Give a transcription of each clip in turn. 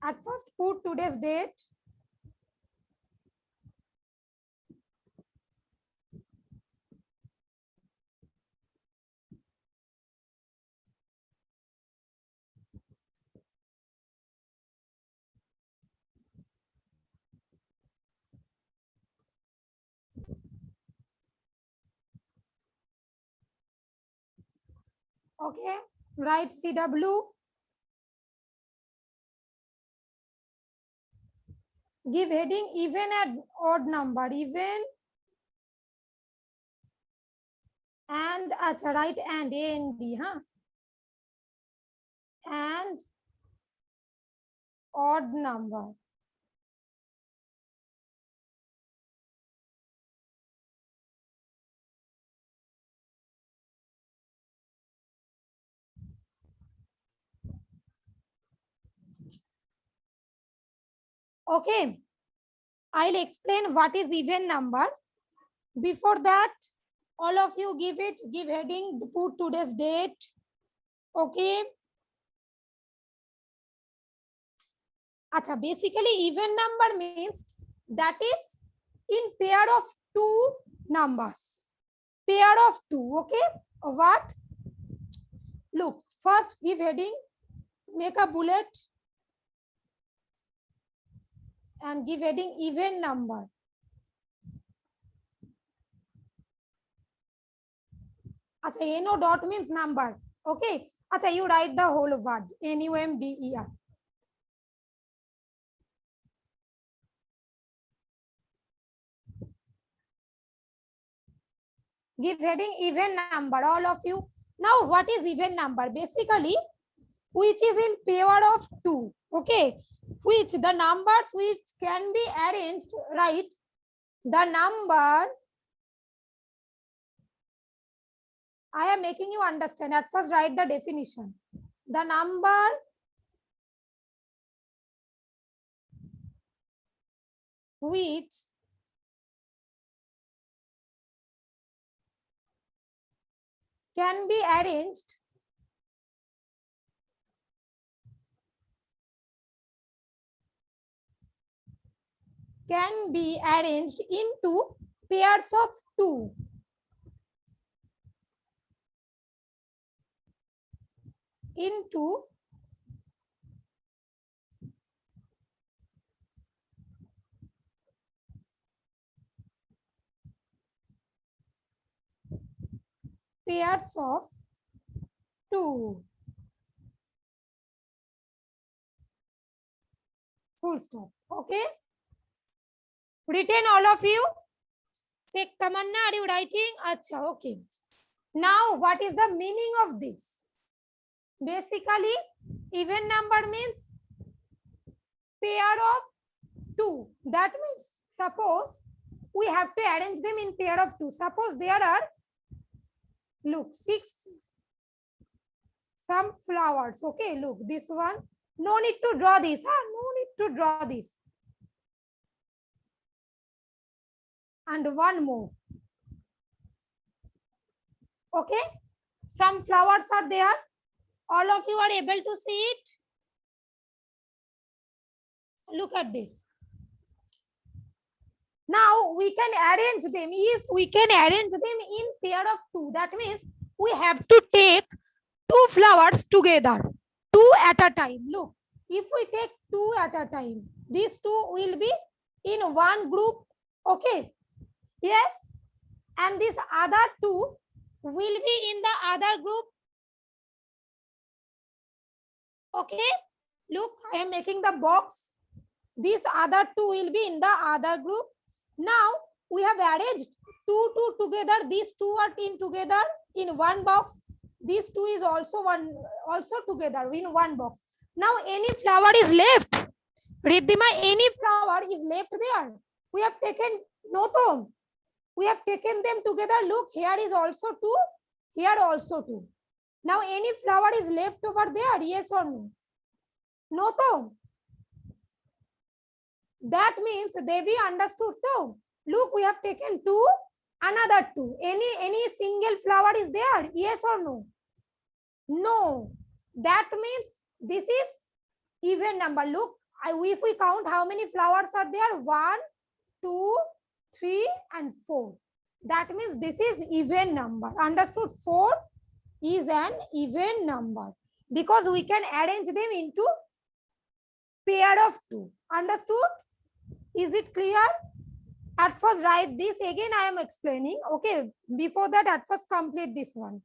At first put today's date. Okay, write CW. Give heading even and odd number, even and acha, write and AND, and odd number. Okay, I'll explain what is even number. Before that, all of you give heading, put today's date. Okay. Acha, basically even number means that is in pair of two numbers. Pair of two, okay? What? Look, first give heading, make a bullet and give heading even number. Acha, NO dot means number. Okay. Acha, you write the whole word. NUMBER. Give heading even number, all of you. Now, what is even number? Basically, which is in pair of two. Okay. Which the numbers which can be arranged, right? The number, I am making you understand. At first, write the definition. The number which can be arranged into pairs of two. Into pairs of two. Full stop. Okay. Written all of you? Say, Tamanna, are you writing? Acha, okay. Now, what is the meaning of this? Basically, even number means pair of two. That means, suppose we have to arrange them in pair of two. Suppose there are, look, some flowers. Okay, look, this one. No need to draw this. No need to draw this. And one more. Okay, some flowers are there. All of you are able to see it. Look at this. Now we can arrange them. If we can arrange them in pair of two, that means we have to take two flowers together, two at a time. Look, if we take two at a time, these two will be in one group. Okay. Yes. And this other two will be in the other group. Okay. Look, I am making the box. These other two will be in the other group. Now we have arranged two together. These two are in together in one box. These two is also together in one box. Now any flower is left. Riddhima, any flower is left there. We have taken Notom. We have taken them together. Look, here is also two. Here also two. Now any flower is left over there. Yes or no? Notom. That means Devi understood too. Look, we have taken two, another two. Any single flower is there? Yes or no? No. That means this is even number. Look, if we count how many flowers are there, 1, 2, 3 and 4. That means this is even number. Understood? 4 is an even number because we can arrange them into pair of 2. Understood? Is it clear? At first write this, again I am explaining. Okay, before that at first complete this one.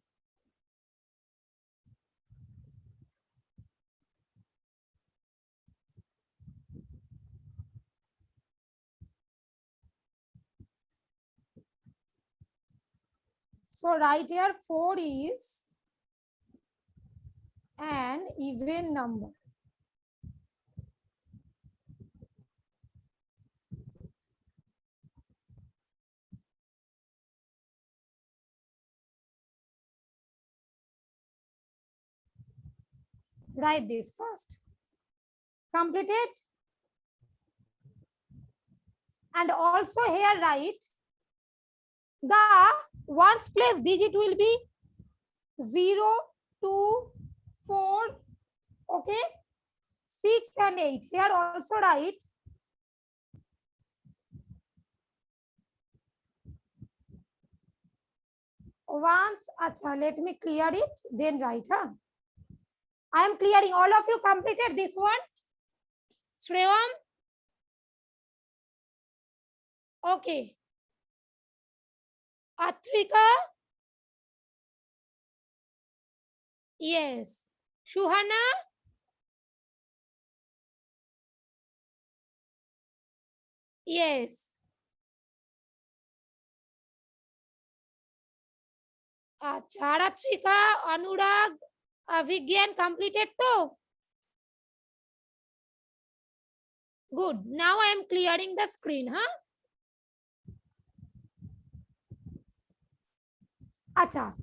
So right here 4 is an even number. Write this first. Completed? And also here write the ones place digit will be 0, 2, 4, okay, 6 and 8. Here also write once. Acha, let me clear it, then write. I am clearing. All of you completed this one? Shrevam? Okay. Atrika? Yes. Shuhana? Yes. Acha, Atrika, Anurag, Vigyan completed too? Good. Now I am clearing the screen, Acha.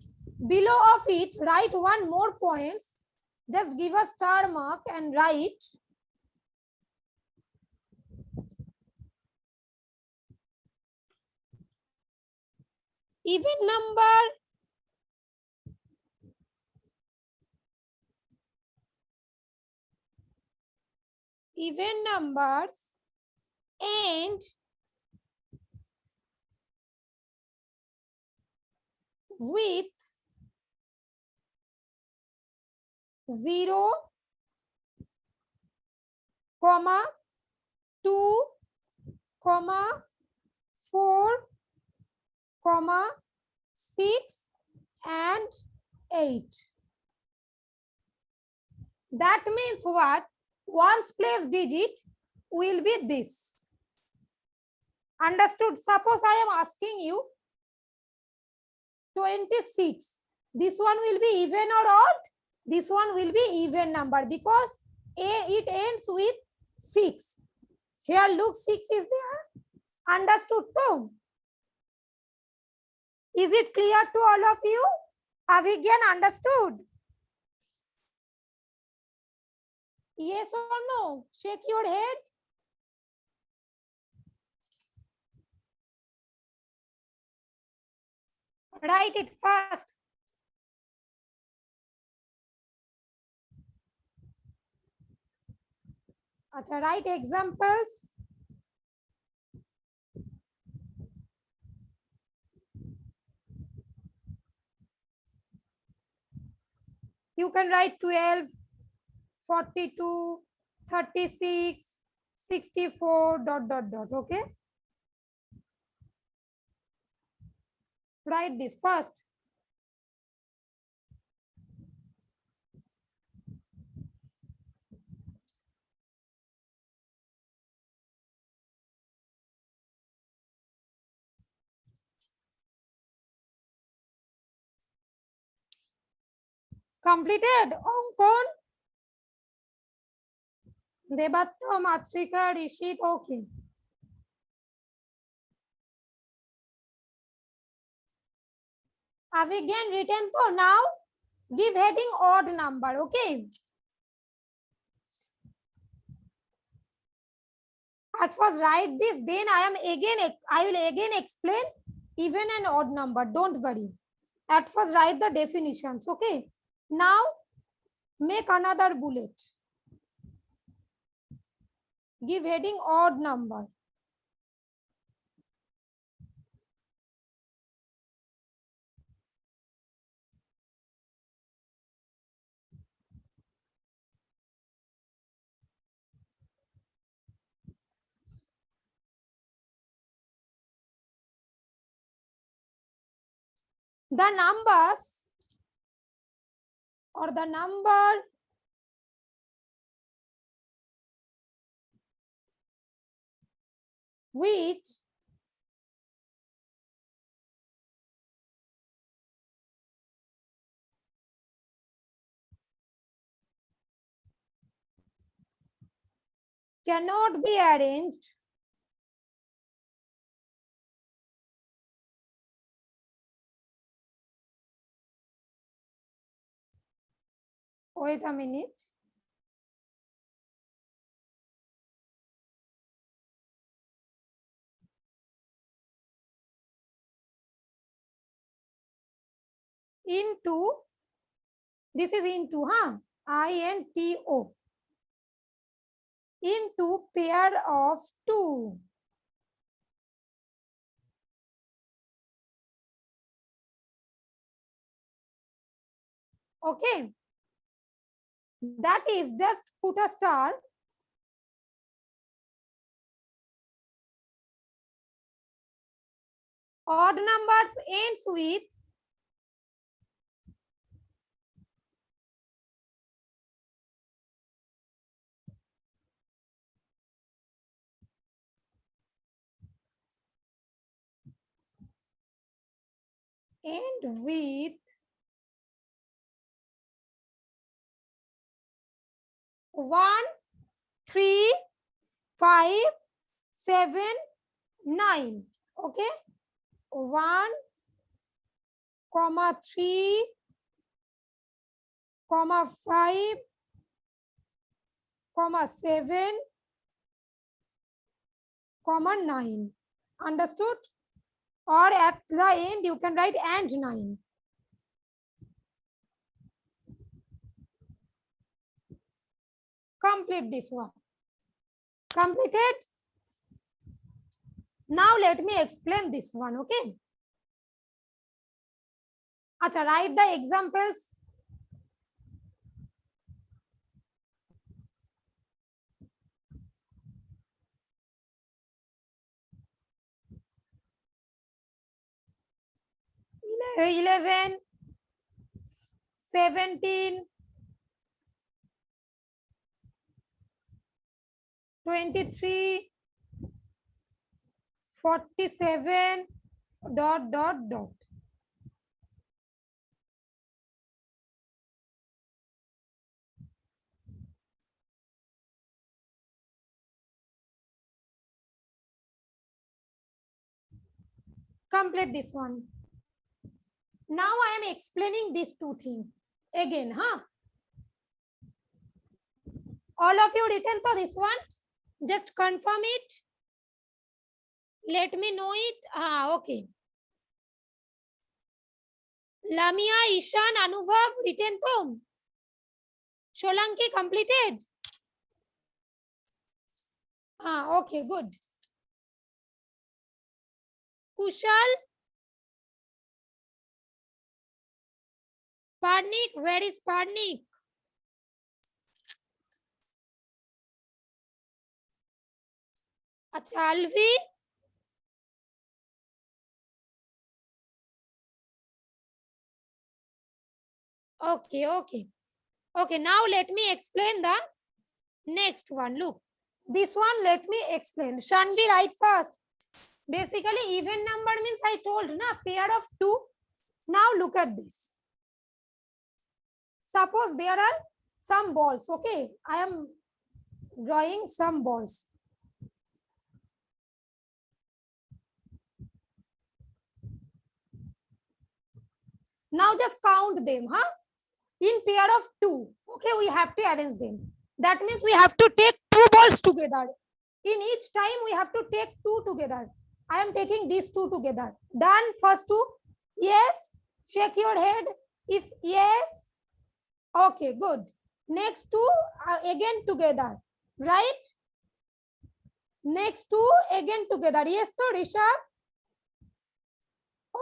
Below of it, write one more points. Just give a star mark and write even number, even numbers and with 0, 2, 4, 6 and 8. That means what? Ones place digit will be this. Understood? Suppose I am asking you 26. This one will be even or odd? This one will be even number because it ends with 6. Here look, 6 is there. Understood too? Is it clear to all of you? Avigyan, understood? Yes or no? Shake your head. Write it fast. Acha, write examples. You can write 12, 42, 36, 64, ... Okay? Write this first. Completed? Onkon? Debatta, Matrika, Rishit, okay. Avigyan written to now. Give heading odd number, okay? At first write this, then I will again explain even and odd number. Don't worry. At first write the definitions, okay? Now make another bullet. Give heading odd number. The numbers or the number which cannot be arranged wait a minute. Into, this is into, huh? INTO. Into pair of 2. Okay. That is, just put a star. Odd numbers ends with end with 1, 3, 5, 7, 9. Okay. 1, 3, 5, 7, 9. Understood? Or at the end you can write and 9. Complete this one. Completed? Now let me explain this one. Okay. Acha, write the examples. Ele 11, 17, 23, 47, ... Complete this one. Now I am explaining these two things again, huh? All of you written to this one? Just confirm it. Let me know it. Okay. Lamia, Ishan, Anubhav, written to. Sholanki completed. Okay, good. Kushal, Parnik, where is Parnik? Acha, Alvi. Okay, okay. Okay, now let me explain the next one. Look, this one let me explain. Shanvi, write first. Basically, even number means I told, na, pair of 2. Now look at this. Suppose there are some balls. Okay, I am drawing some balls. Now just count them, huh? In pair of 2. Okay, we have to arrange them. That means we have to take 2 balls together. In each time we have to take 2 together. I am taking these 2 together. Done. First 2. Yes. Shake your head. If yes. Okay, good. Next 2 again together. Right? Next two again together. Yes, to Rishabh.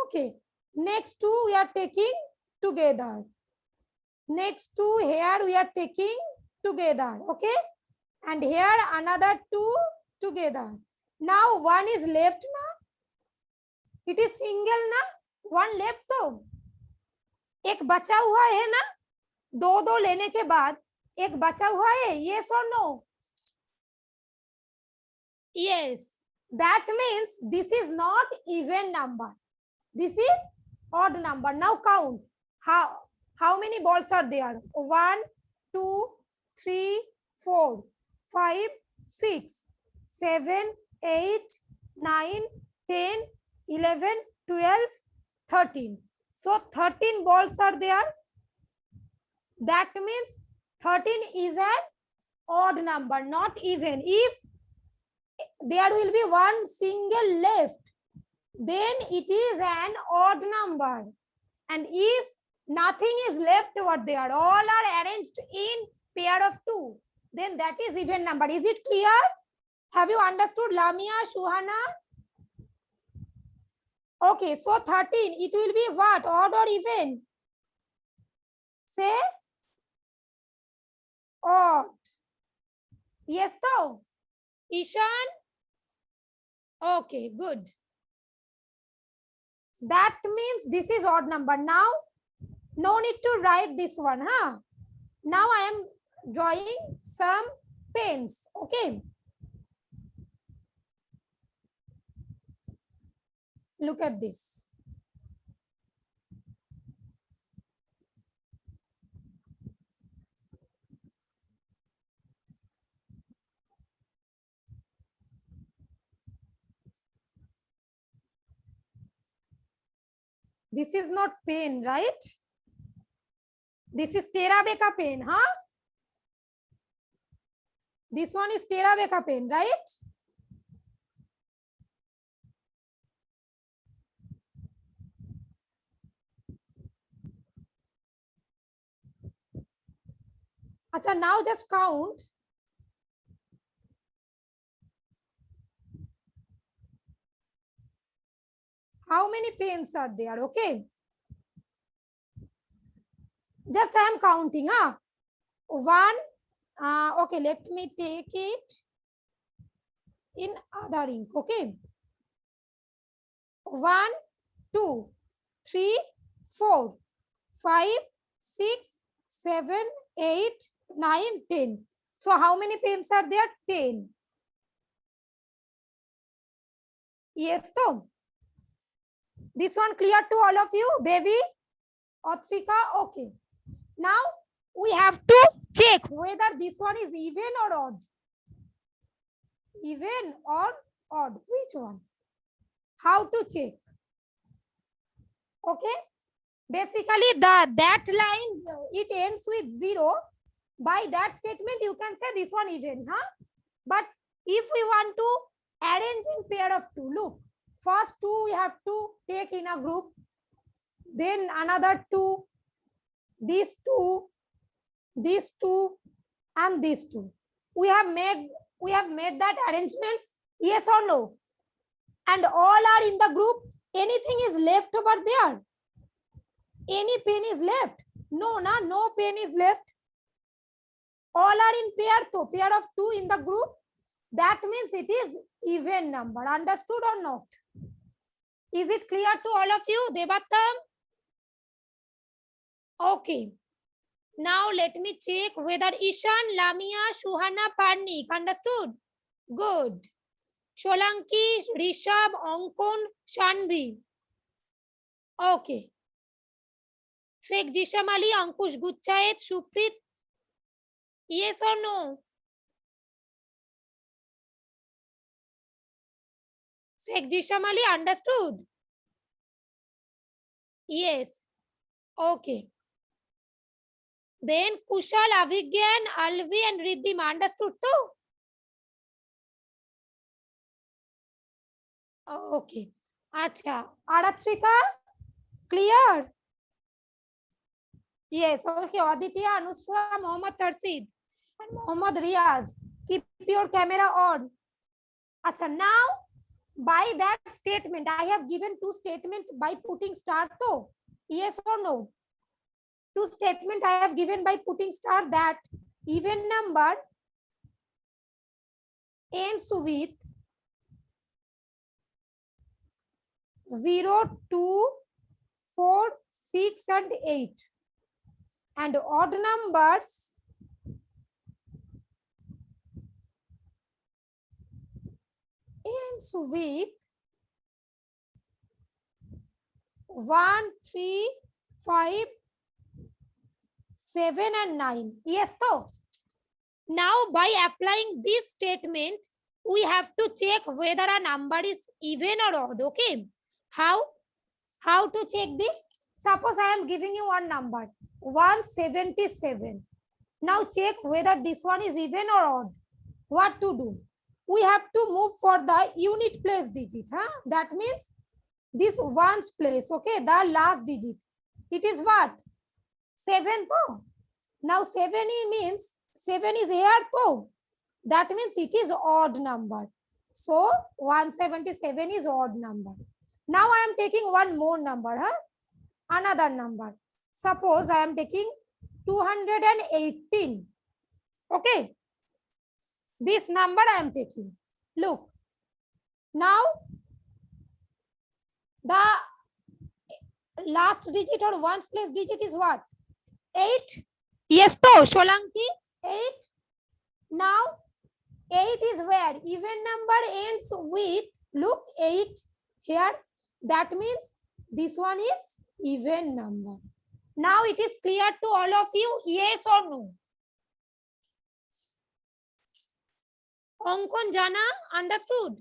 Okay. Next two we are taking together. Next two here we are taking together. Okay. And here another two together. Now one is left now. It is single ना, one left तो एक बचा हुआ है ना, दो दो लेने के बाद एक बचा हुआ है. Yes or no? Yes. That means this is not even number. This is odd number. Now count. How many balls are there? 1, 2, 3, 4, 5, 6, 7, 8, 9, 10, 11, 12, 13. So 13 balls are there. That means 13 is an odd number, not even. If there will be one single left, then it is an odd number. And if nothing is left over there, all are arranged in pair of 2, then that is even number. Is it clear? Have you understood, Lamia, Shuhana? Okay, so 13, it will be what? Odd or even? Say odd. Yes, though. Ishan? Okay, good. That means this is odd number. Now, no need to write this one, huh? Now I am drawing some pens, okay? Look at this. This is not pen, right? This is Terabeka pen, huh? This one is Terabeka pen, right? Acha, now just count. How many pens are there, okay? Just I am counting, huh? 1, okay, let me take it in other ink, okay? 1, 2, 3, 4, 5, 6, 7, 8, 9, 10. So how many pens are there? 10. Yes, so this one clear to all of you, baby? Otrika, okay. Now we have to check whether this one is even or odd. Even or odd, which one? How to check? Okay. Basically, that line, it ends with 0. By that statement, you can say this one even, huh? But if we want to arrange in pair of 2, look, first 2 we have to take in a group, then another 2, these 2, these 2, and these 2. We have made that arrangements, yes or no? And all are in the group. Anything is left over there? Any pen is left? No, no pen is left. All are in pair, so pair of 2 in the group. That means it is even number. Understood or not? Is it clear to all of you, Devattam? Okay. Now let me check whether Ishan, Lamia, Shuhana, Parnik. Understood? Good. Sholanki, Rishabh, Ankon, Shanvi. Okay. Sheikh Jishamali, Ankush Guchayet, Suprit. Yes or no? Sheikh Jishamali, understood? Yes. Okay. Then Kushal, Avigyan, Alvi and Riddhima, understood too? Okay. Acha. Aratrika, clear? Yes. Okay. Aditya, Anusra, Mohammad Tarsid and Mohammad Riaz. Keep your camera on. Acha, now by that statement, I have given two statements by putting star. So, yes or no? Two statement I have given by putting star, that even number ends with 0, 2, 4, 6 and 8, and odd numbers ends with 1, 3, 5, 7 and 9. Yes, so now by applying this statement, we have to check whether a number is even or odd. Okay, how to check this? Suppose I am giving you one number 177. Now check whether this one is even or odd. What to do? We have to move for the unit place digit. That means this ones place. Okay, the last digit. It is what? 7. Though. Now 7 means 7 is here. Though. That means it is odd number. So 177 is odd number. Now I am taking one more number. Another number. Suppose I am taking 218. Okay. This number I am taking. Look. Now the last digit or ones place digit is what? 8. Yes, to Sholanki, 8. Now 8 is where? Even number ends with, look, 8 here. That means this one is even number. Now it is clear to all of you, yes or no? Onkon Jana, understood?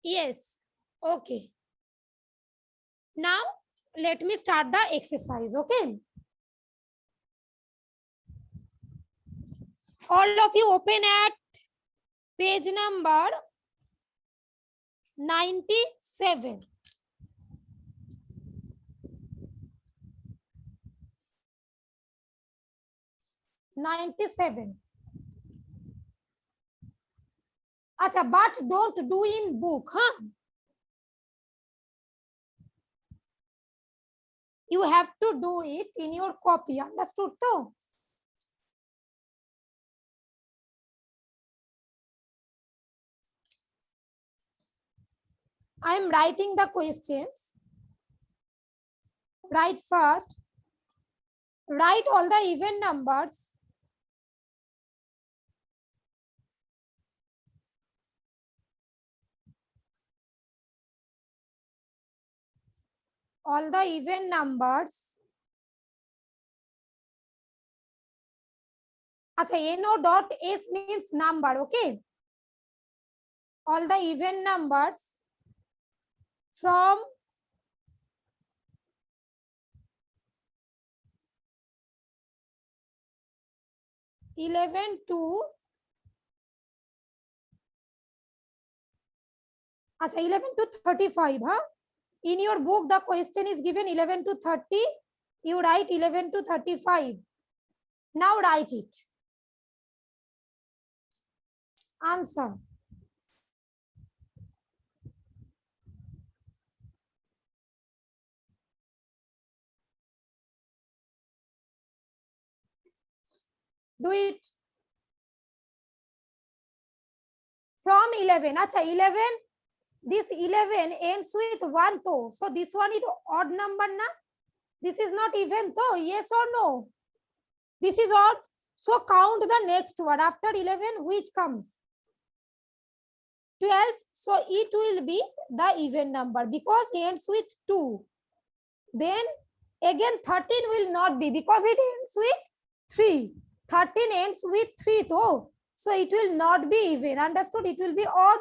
Yes. Okay. Now let me start the exercise. Okay. All of you open at page number 97. Acha, but don't do in book, You have to do it in your copy. Understood too? I am writing the questions. Write first. Write all the even numbers. All the even numbers. Acha, NO dot S means number, okay? All the even numbers from 11 to 11 to 35. In your book, the question is given 11 to 30. You write 11 to 35. Now write it. Answer. Do it. From 11. Acha, 11. This 11 ends with 1 though. So this one is odd number, na? This is not even though. Yes or no? This is odd. So count the next one. After 11, which comes? 12. So it will be the even number because it ends with 2. Then again 13 will not be because it ends with 3. 13 ends with 3 though. So it will not be even. Understood? It will be odd.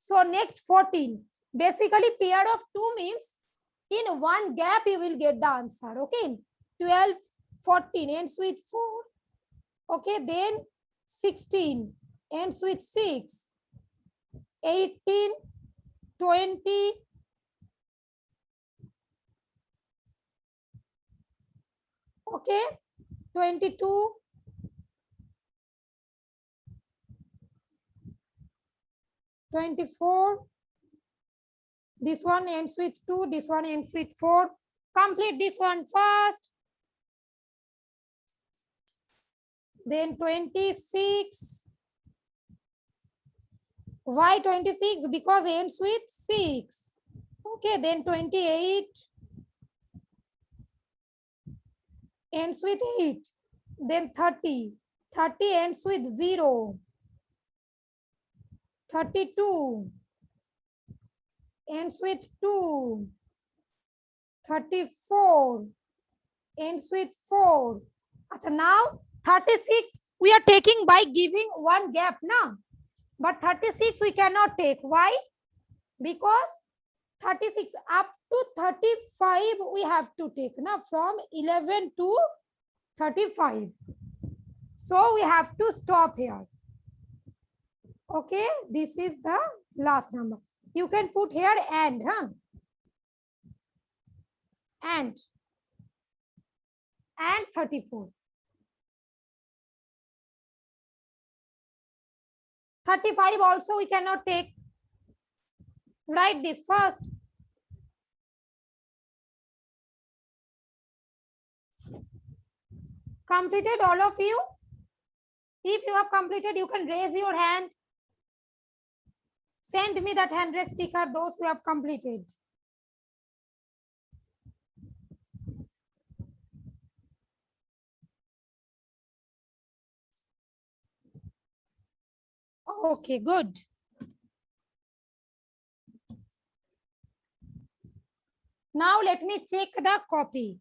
So next 14. Basically pair of 2 means in one gap you will get the answer. Okay. 12, 14 ends with 4. Okay. Then 16 ends with 6. 18, 20. Okay. 22. 24. This one ends with 2. This one ends with 4. Complete this one first. Then 26. Why 26? Because ends with 6. Okay, then 28. Ends with 8. Then 30. 30 ends with 0. 32 ends with 2. 34 ends with 4. Achha, now 36 we are taking by giving one gap now. But 36 we cannot take. Why? Because 36 up to 35 we have to take now, from 11 to 35. So we have to stop here. Okay, this is the last number. You can put here and, huh? And 34. 35 also we cannot take. Write this first. Completed all of you? If you have completed, you can raise your hand. Send me that hand raise sticker, those who have completed. Okay, good. Now let me check the copy.